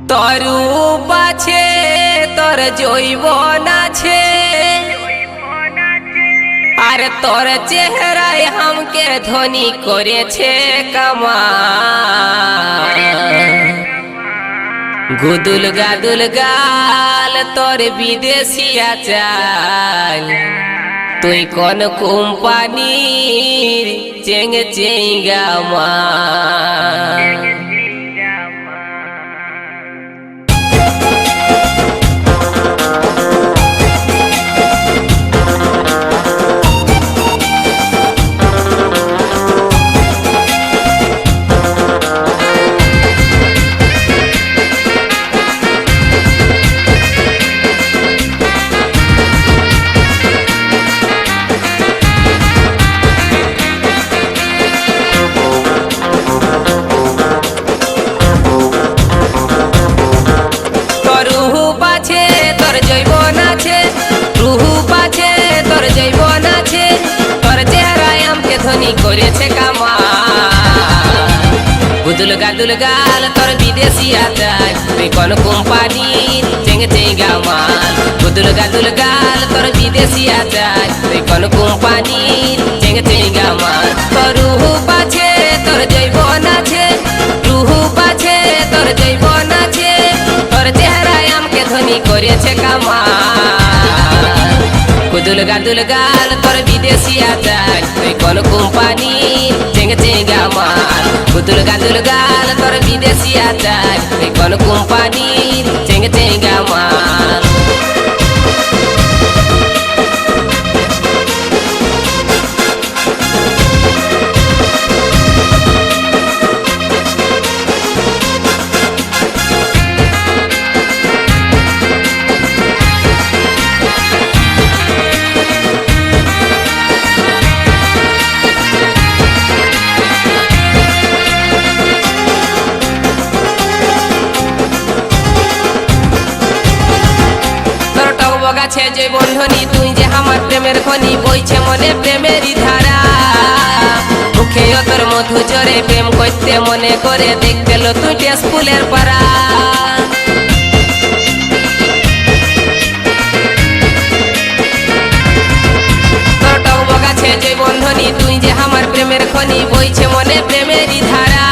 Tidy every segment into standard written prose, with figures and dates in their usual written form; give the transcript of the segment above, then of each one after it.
তরু পাছে তোর জৈবন আছে আর তোর চেহারায় हमके ধনী করেছে কামাল গুদুল গাদুল গাল তোর বিদেশিয়া চাল তুই কোন কোম্পানির চেঙ্গ চেঙ্গা মাল করেছে কামাল গুদুল গাদুল গাল তোর বিদেশিয়া চাই তুই কোন কোম্পানির চেঙ্গে চেঙ্গা মাল গুদুল গাদুল গাল তোর বিদেশিয়া চাই তুই কোন কোম্পানির চেঙ্গে চেঙ্গা মাল তোর রুহু পাছে তোর জৈবন আছে রুহু পাছে তোর জৈবন আছে তোর চেহারায় हमके ধনী করেছে কামাল গুদুল গাদুল গাল তোর বিদেশিয়া চাই তুই কোন কোম্পানি চেঙ্গে চেঙ্গা মাল গুদুল গাদুল গাল তোর বিদেশিয়া চাই তুই কোন কোম্পানি চেঙ্গে চেঙ্গা মাল গাছে যে বন্ধনী তুই যে আমার প্রেমের খনি বইছে মনে প্রেমেরই ধারা মুখে তোর মধু জরে প্রেম করতে মনে করে দেখতে লো তুই স্কুলের পাড়া তোর টক গাছে যে বন্ধনী তুই যে আমার প্রেমের খনি বইছে মনে প্রেমেরই ধারা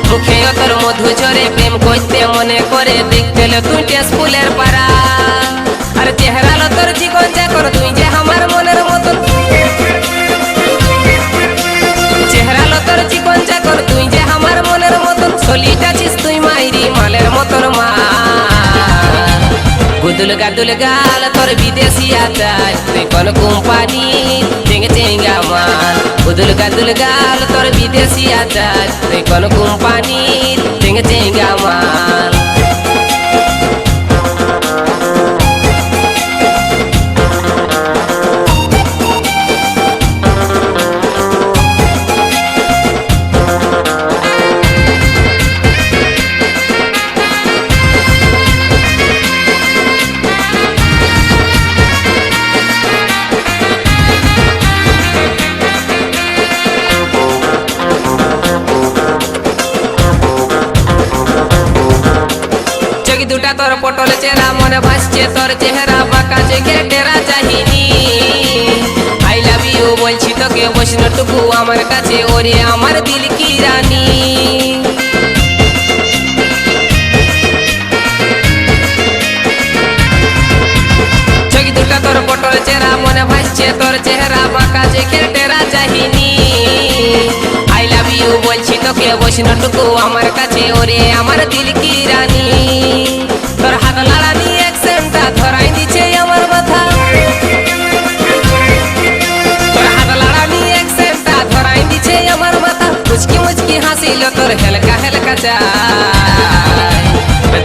মুখে তোর মধু জরে প্রেম করতে মনে করে দেখতে লো তুই স্কুলের পাড়া আর চেহারা লো তোর জীবন যাকর তুই যে আমার মনের মতন চেহারা লো তোর জীবন যাকর তুই যে আমার মনের মতন চলিটা ছিস তুই মাইরি মালের মতন মাল গুদুল গাদুল গাল তোর বিদেশিয়া চাই তুই কোন কোম্পানি চেঙ্গে চেঙ্গা মাল গুদুল গাদুল গাল তোর বিদেশিয়া চাই তুই কোন কোম্পানি চেঙ্গে চেঙ্গা মাল দুটা তোর পটল চেরা মনে ভাসছে তোর চেহারা বাঁকা চোখে টেরা চাহিনি আই লাভ ইউ বলছি তোকে বৈষ্ণটুকু আমার কাছে ওরে আমার দিল কি রানী চোখ দুটা তোর পটল চেরা মনে ভাসছে তোর চেহারা বাঁকা চোখে টেরা চাহিনি আই লাভ ইউ বলছি তোকে বৈষ্ণটুকু আমার কাছে ওরে আমার দিল কি রানী তোর হাত লাড়ানি অ্যাকসেন্টটা ধরাই দিছে আমার মাথা তোর হাত লাড়ানি অ্যাকসেন্টটা ধরাই দিছে আমার মাথা মুচকি মুচকি হাসিল তোর হেলকা হেলকা চাই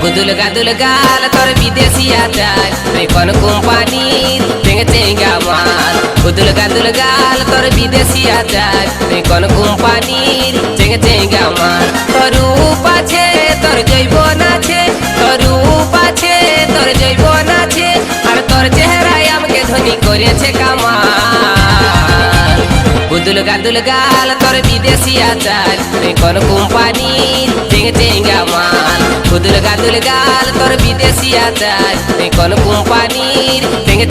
গুদুল গাদুল গাল তোর বিদেশিয়া চাই তুই কোন কোম্পানির চেঙ্গে চেঙ্গা মাল গুদুল গাদুল গাল তোর বিদেশিয়া চাই তুই কোন কোম্পানির চেঙ্গে চেঙ্গা মাল তোর রূপ আছে তোর জৈবন আছে তোর রূপ আছে তোর জৈবন আছে আর তোর চেহারায় हमके ধনী করেছে কামাল গুদুল গুদুল গাল তোর বিদেশি আচার তুই কোন কোম্পানির চেঙ্গা মাল গুদুল গাল তোর বিদেশি আচার তুই কোন কোম্পানির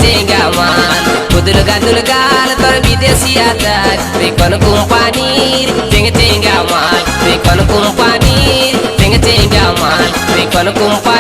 চেঙ্গা মাল গুদুল গাল তোর বিদেশি আচার তুই কোন কোম্পানির চেঙ্গা মাল তুই কোন কোম্পানির চেঙ্গা মাল তুই কোন কোম্পানি